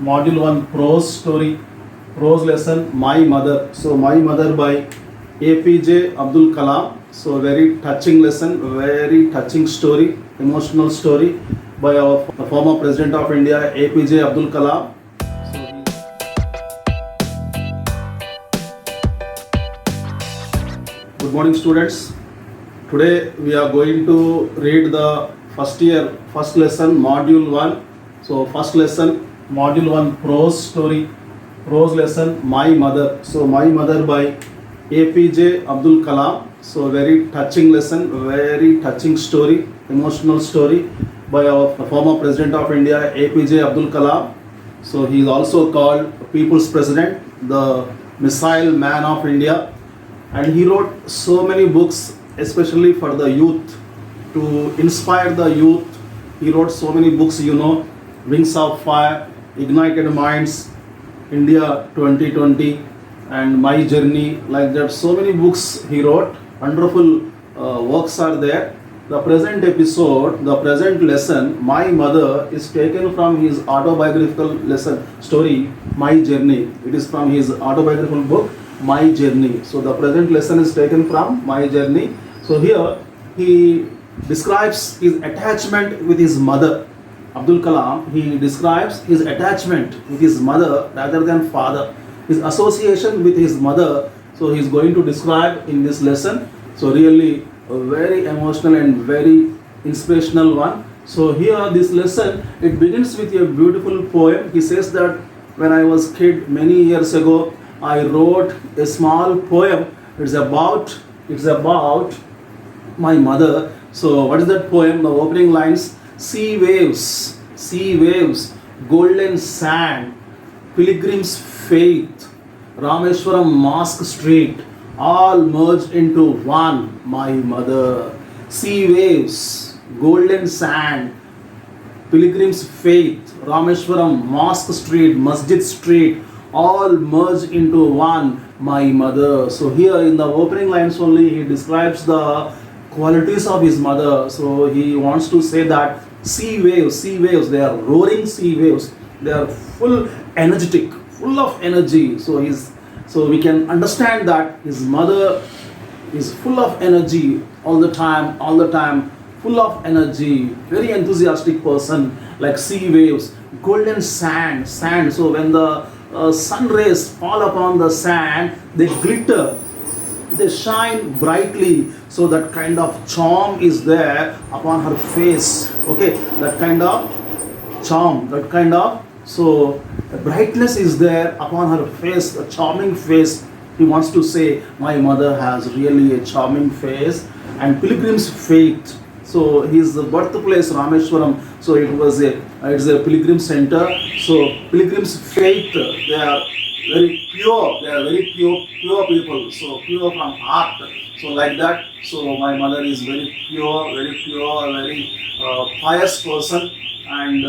Module 1 prose story, prose lesson My Mother. So, My Mother by APJ Abdul Kalam. So, very touching lesson, very touching story, emotional story by our former President of India, APJ Abdul Kalam. Good morning, students. Today we are going to read the first lesson, module 1. So, first lesson, module 1 prose story, prose lesson My Mother. So, My Mother by APJ Abdul Kalam. So, very touching lesson, very touching story, emotional story by our former President of India, APJ Abdul Kalam. So, he is also called People's President, the Missile Man of India. And he wrote so many books, especially for the youth, to inspire the youth. He wrote so many books, Wings of Fire, Ignited Minds, India 2020, and My Journey, like that. So many books he wrote, wonderful works are there. The present episode, the present lesson, My Mother, is taken from his autobiographical lesson story, My Journey. It is from his autobiographical book, My Journey. So the present lesson is taken from My Journey. So here he describes his attachment with his mother. Abdul Kalam, he describes his attachment with his mother rather than father. His association with his mother, so he is going to describe in this lesson. So really a very emotional and very inspirational one. So here this lesson, it begins with a beautiful poem. He says that when I was kid many years ago, I wrote a small poem. It's about my mother. So what is that poem? The opening lines: sea waves, golden sand, pilgrim's faith, Rameshwaram Mosque Street, all merged into one, my mother. Sea waves, golden sand, pilgrim's faith, Rameshwaram Mosque Street, Masjid Street, all merged into one, my mother. So here in the opening lines only he describes the qualities of his mother. So he wants to say that sea waves, they are roaring sea waves. They are full energetic, full of energy. So we can understand that his mother is full of energy all the time, full of energy, very enthusiastic person, like sea waves, golden sand. So when the sun rays fall upon the sand, they glitter, they shine brightly. So that kind of charm is there upon her face. Okay, that kind of charm, so brightness is there upon her face, a charming face. He wants to say my mother has really a charming face. And pilgrim's faith, so his birthplace Rameshwaram, so it's a pilgrim center. So pilgrim's faith, they are very pure people, so pure from heart, so like that. So my mother is very pure, very pious person. And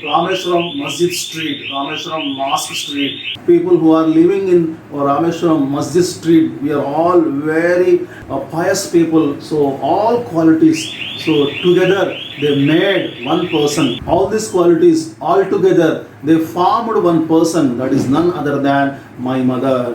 Rameshwaram Masjid Street, Rameshwaram Mosque Street, people who are living in Rameshwaram Masjid Street, we are all very pious people. So all qualities, so together they made one person. All these qualities all together, they formed one person. That is none other than my mother.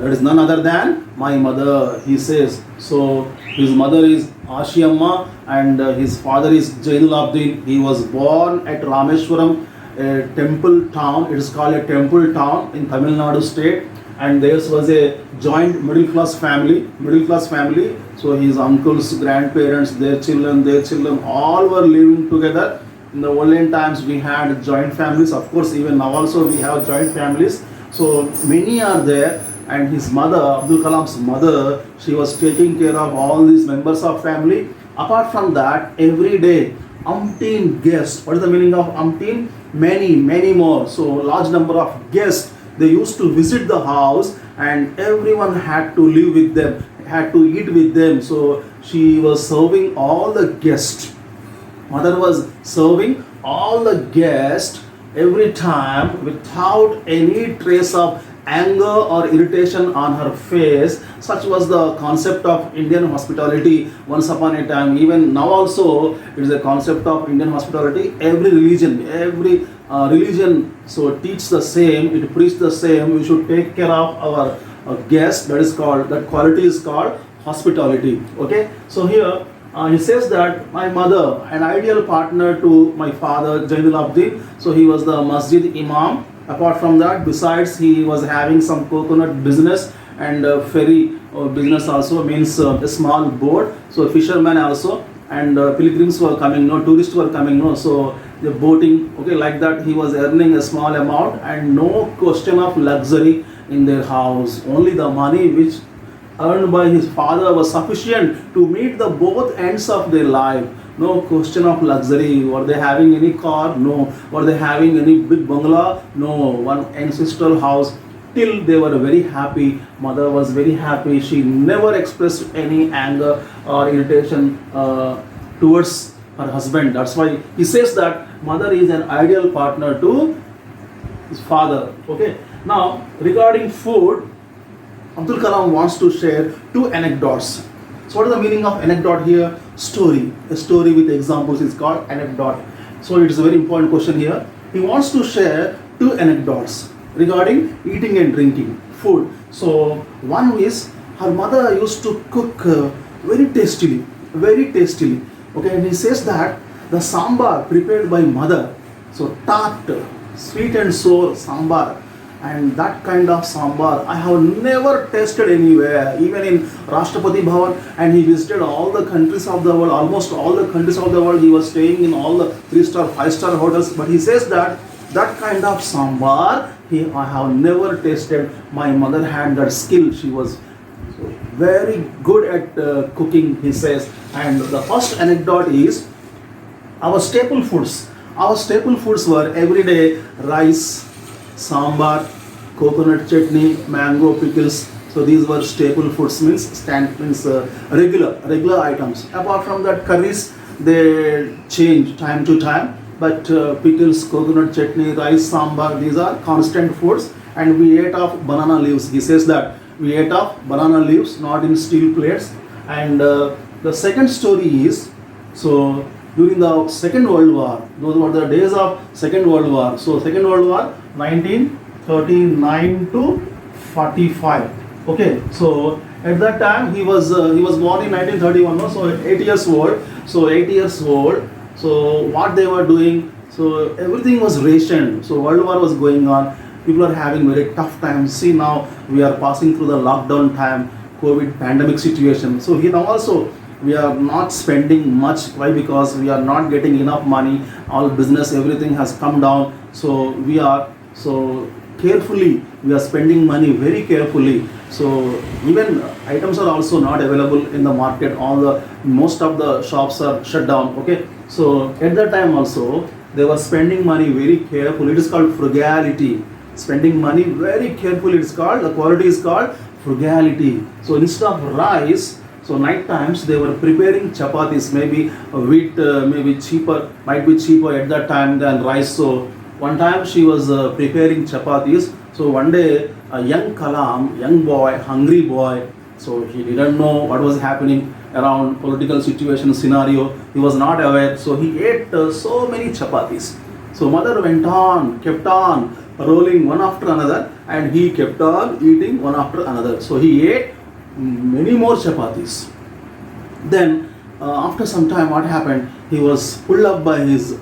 He says. So his mother is Ashiyamma and his father is Jainul Abdin. He was born at Rameshwaram, a temple town. It is called a temple town in Tamil Nadu state. And there was a joint middle class family. So his uncles, grandparents, their children, all were living together. In the olden times we had joint families. Of course, even now also we have joint families. So many are there. And his mother, Abdul Kalam's mother, she was taking care of all these members of family. Apart from that, every day, umpteen guests. What is the meaning of umpteen? Many more. So large number of guests, they used to visit the house, and everyone had to live with them, had to eat with them. So she was serving all the guests. Mother was serving all the guests every time without any trace of anger or irritation on her face. Such was the concept of Indian hospitality once upon a time. Even now also it is a concept of Indian hospitality. Every religion, every religion so teach the same, it preach the same. We should take care of our guests. That quality is called hospitality. Okay, so here he says that my mother, an ideal partner to my father Jainul Abdin. So he was the masjid imam. Apart from that, besides he was having some coconut business and ferry business also, means a small boat. So fishermen also, and pilgrims were coming, no tourists were coming, no, so the boating, okay, like that he was earning a small amount, and no question of luxury in their house. Only the money which earned by his father was sufficient to meet the both ends of their life. No question of luxury. Were they having any car? No. Were they having any big bungalow? No. One ancestral house. Till they were very happy. Mother was very happy. She never expressed any anger or irritation towards her husband. That's why he says that mother is an ideal partner to his father. Okay. Now regarding food, Abdul Kalam wants to share two anecdotes. So what is the meaning of anecdote here? Story. A story with examples is called anecdote. So it is a very important question here. He wants to share two anecdotes regarding eating and drinking, food. So one is her mother used to cook very tastily, very tastily. Okay, and he says that the sambar prepared by mother, so tart, sweet and sour sambar, and that kind of sambar I have never tasted anywhere, even in Rashtrapati Bhavan, and he visited all the countries of the world, almost all the countries of the world. He was staying in all the 3-star, 5-star hotels, but he says that that kind of sambar I have never tasted. My mother had that skill. She was very good at cooking, he says. And the first anecdote is our staple foods. Our staple foods were everyday rice, sambar, coconut chutney, mango pickles. So these were staple foods, means regular items. Apart from that, curries they change time to time, but pickles, coconut chutney, rice, sambar, these are constant foods. And we ate off banana leaves. He says that we ate off banana leaves, not in steel plates. And the second story is, so during the Second World War, those were the days of Second World War. So Second World War, 1939 to 45. Okay, so at that time he was born in 1931, no? So 8 years old. So 8 years old. So what they were doing? So everything was rationed. So World War was going on. People are having very tough times. See, now we are passing through the lockdown time, COVID pandemic situation. So here now also we are not spending much. Why? Because we are not getting enough money. All business, everything has come down. So we are carefully, we are spending money very carefully. So even items are also not available in the market. Most of the shops are shut down. Okay, so at that time also they were spending money very carefully. It is called frugality. Spending money very carefully. The quality is called frugality. So instead of rice, so night times they were preparing chapatis. Maybe wheat might be cheaper at that time than rice. So one time she was preparing chapatis. So one day a young boy, hungry boy, so he didn't know what was happening around political situation scenario. He was not aware. So he ate so many chapatis. So mother kept on rolling one after another, and he kept on eating one after another. So he ate many more chapatis. Then after some time, what happened? He was pulled up by his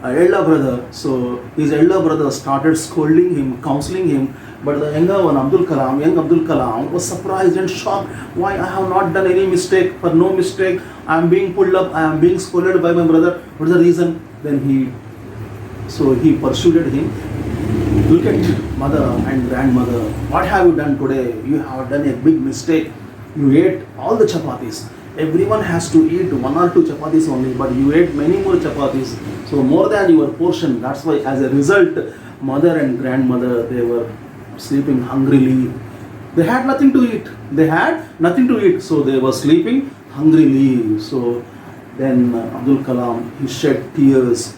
elder brother. So his elder brother started scolding him, counseling him. But the younger one, young Abdul Kalam, was surprised and shocked. Why? I have not done any mistake. For no mistake, I am being pulled up. I am being scolded by my brother. What is the reason? Then he persuaded him. Look at mother and grandmother. What have you done today? You have done a big mistake. You ate all the chapatis. Everyone has to eat 1 or 2 chapatis only, but you ate many more chapatis. So more than your portion. That's why, as a result, mother and grandmother, they were sleeping hungrily. They had nothing to eat. So they were sleeping hungrily. So then Abdul Kalam, he shed tears.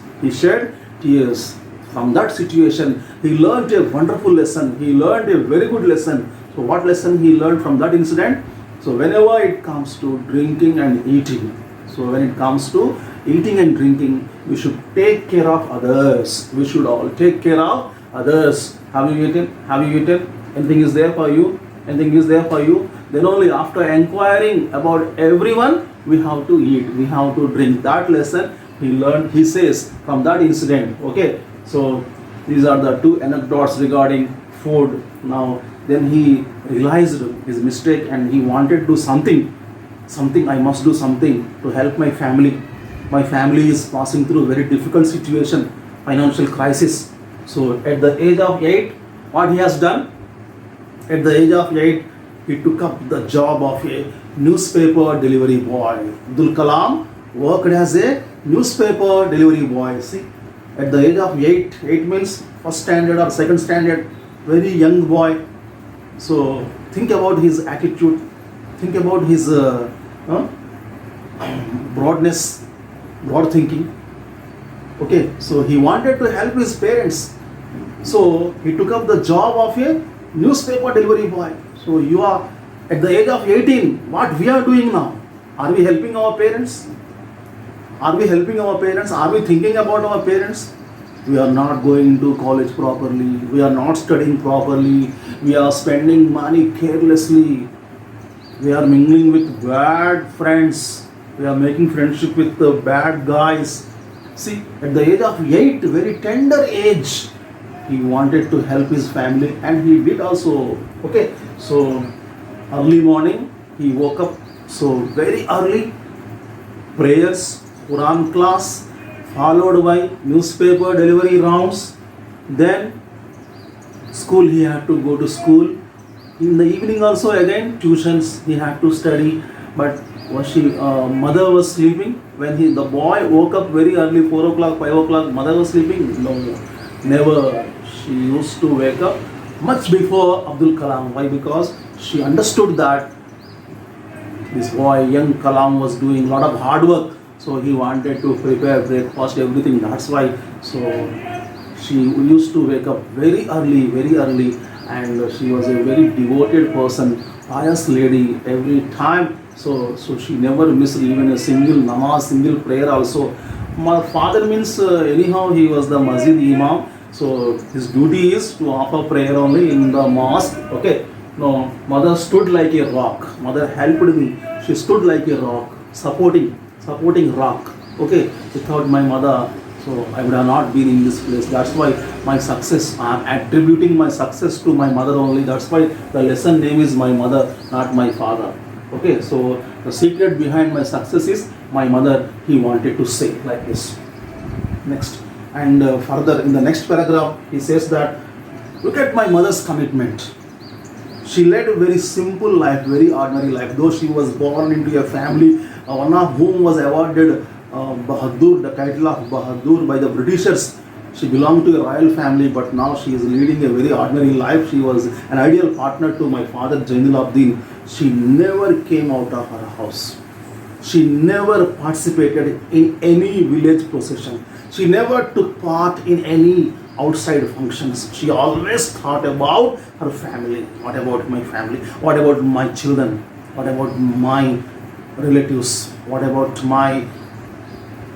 From that situation, he learned a wonderful lesson. He learned a very good lesson. So what lesson he learned from that incident? So whenever it comes to drinking and eating, So when it comes to eating and drinking, we should take care of others. We should all take care of others. Have you eaten? Have you eaten? Anything is there for you? Anything is there for you? Then only after inquiring about everyone, we have to eat, we have to drink. That lesson he learned, he says, from that incident. Okay, so these are the two anecdotes regarding food. Now, then he realized his mistake and he wanted to do something. I must do something to help my family. My family is passing through a very difficult situation, financial crisis. So at the age of 8, what he has done? At the age of 8, he took up the job of a newspaper delivery boy. Abdul Kalam worked as a newspaper delivery boy. See, at the age of 8 means first standard or second standard, very young boy. So think about his attitude, think about his broadness, broad thinking. Okay, so he wanted to help his parents. So he took up the job of a newspaper delivery boy. So you are at the age of 18, what we are doing now? Are we helping our parents? Are we helping our parents? Are we thinking about our parents? We are not going to college properly. We are not studying properly. We are spending money carelessly. We are mingling with bad friends. We are making friendship with the bad guys. See, at the age of 8, very tender age, he wanted to help his family and he did also. Okay, so early morning he woke up, so very early, prayers, Quran class, followed by newspaper delivery rounds. Then school, he had to go to school. In the evening also again tuitions he had to study. But mother was sleeping when the boy woke up very early, 4 o'clock, 5 o'clock. Mother was sleeping? No, never. She used to wake up much before Abdul Kalam. Why? Because she understood that this boy, young Kalam, was doing a lot of hard work. So he wanted to prepare breakfast, everything. That's why. So she used to wake up very early, and she was a very devoted person, pious lady every time. So she never missed even a single namaz, single prayer also. My father means anyhow he was the masjid imam. So his duty is to offer prayer only in the mosque. Okay. No, mother stood like a rock. Mother helped me. She stood like a rock, supporting rock. Okay. Without my mother, so I would have not been in this place. That's why my success, I am attributing my success to my mother only. That's why the lesson name is my mother, not my father. Okay. So the secret behind my success is my mother. He wanted to say like this. Next. And further in the next paragraph, he says that, look at my mother's commitment. She led a very simple life, very ordinary life. Though she was born into a family, one of whom was awarded Bahadur, the title of Bahadur by the Britishers. She belonged to a royal family, but now she is leading a very ordinary life. She was an ideal partner to my father, Jainuddin. She never came out of her house. She never participated in any village procession. She never took part in any outside functions. She always thought about her family. What about my family? What about my children? What about my relatives? What about my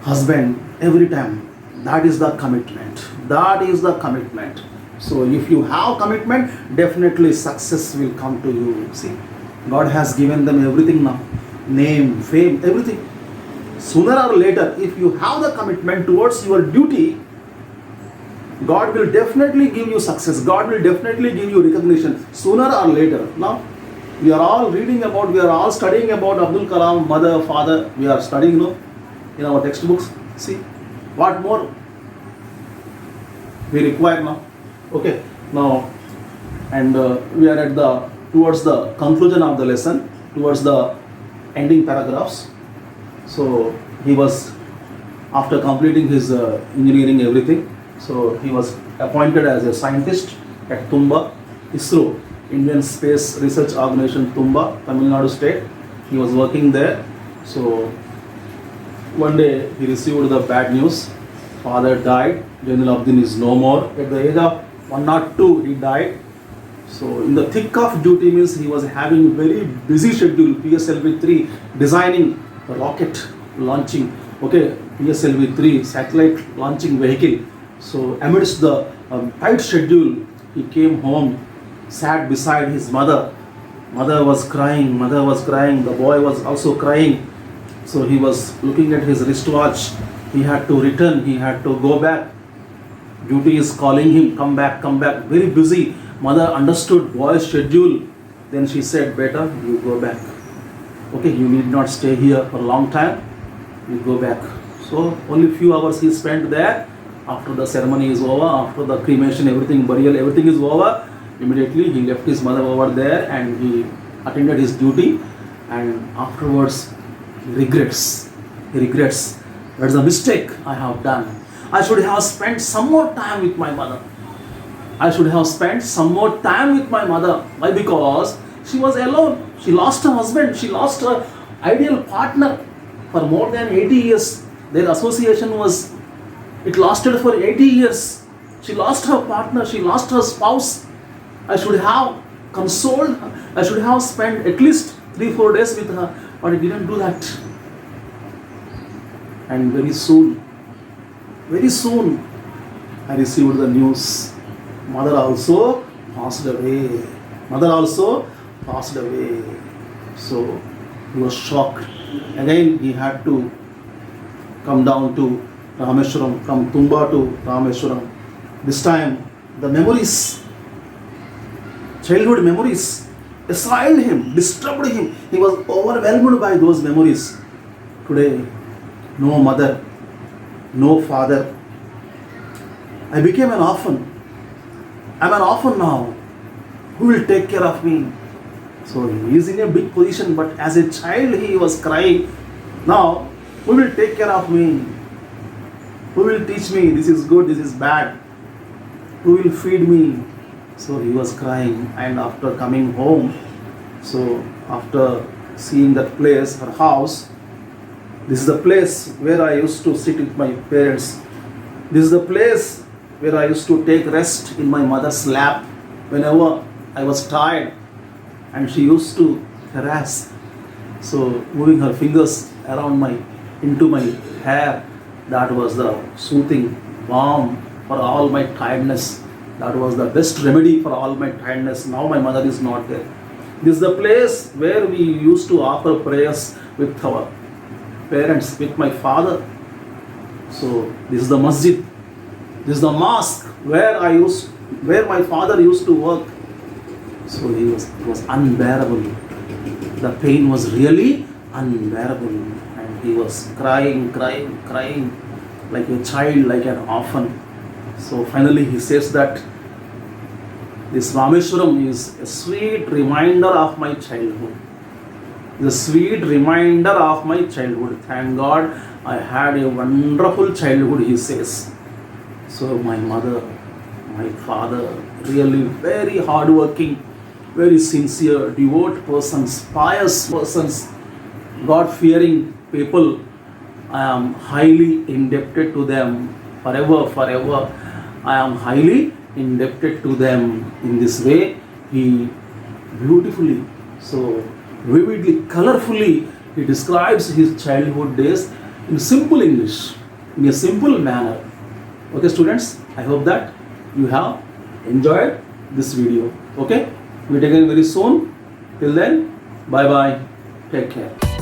husband? Every time. That is the commitment. That is the commitment. So if you have commitment, definitely success will come to you. See, God has given them everything now. Name, fame, everything. Sooner or later, if you have the commitment towards your duty, God will definitely give you success. God will definitely give you recognition sooner or later. Now, we are all reading about, we are all studying about Abdul Kalam, mother, father. We are studying, in our textbooks. See, what more we require now? Okay, now, and we are at towards the conclusion of the lesson, towards the ending paragraphs. So he was, after completing his engineering everything, so he was appointed as a scientist at Tumba, ISRO, Indian Space Research Organization, Tumba, Tamil Nadu state. He was working there. So one day he received the bad news. Father died. Jainuddin is no more. At the age of 102, he died. So in the thick of duty means he was having very busy schedule, PSLV 3, designing the rocket, launching, okay, PSLV-3 satellite launching vehicle. So amidst the tight schedule, he came home, sat beside his mother. Mother was crying, the boy was also crying. So he was looking at his wristwatch. He had to return, he had to go back. Duty is calling him, come back, very busy. Mother understood boy's schedule. Then she said, beta, you go back. Okay, you need not stay here for a long time. You go back. So only few hours he spent there. After the ceremony is over, after the cremation, everything, burial, everything is over, immediately he left his mother over there and he attended his duty. And afterwards he regrets. That's a mistake I have done. I should have spent some more time with my mother. Why? Because she was alone. She lost her husband. She lost her ideal partner for more than 80 years. Their association it lasted for 80 years. She lost her partner. She lost her spouse. I should have consoled her. I should have spent at least 3-4 days with her. But I didn't do that. And very soon, I received the news. Mother also passed away. So he was shocked. Again, he had to come down to Rameshwaram, from Tumba to Rameshwaram. This time, the memories, childhood memories, assailed him, disturbed him. He was overwhelmed by those memories. Today, no mother, no father. I became an orphan. I'm an orphan now. Who will take care of me? So he is in a big position, but as a child he was crying. Now, who will take care of me? Who will teach me this is good, this is bad? Who will feed me? So he was crying, and after coming home, so after seeing that place, her house, this is the place where I used to sit with my parents. This is the place where I used to take rest in my mother's lap whenever I was tired, and she used to harass. So moving her fingers into my hair, that was the soothing balm for all my tiredness. That was the best remedy for all my tiredness. Now my mother is not there. This is the place where we used to offer prayers with our parents, with my father. So this is the masjid. This is the mosque where my father used to work. So it was unbearable. The pain was really unbearable, and he was crying like a child, like an orphan. So finally he says that this Rameshwaram is a sweet reminder of my childhood. Thank God I had a wonderful childhood, he says. So my mother, my father, really very hardworking, very sincere, devout persons, pious persons, God-fearing people. I am highly indebted to them forever. I am highly indebted to them. In this way, he beautifully, so vividly, colorfully, he describes his childhood days in simple English, in a simple manner. Okay, students, I hope that you have enjoyed this video. Okay, we'll meet again very soon. Till then, bye bye. Take care.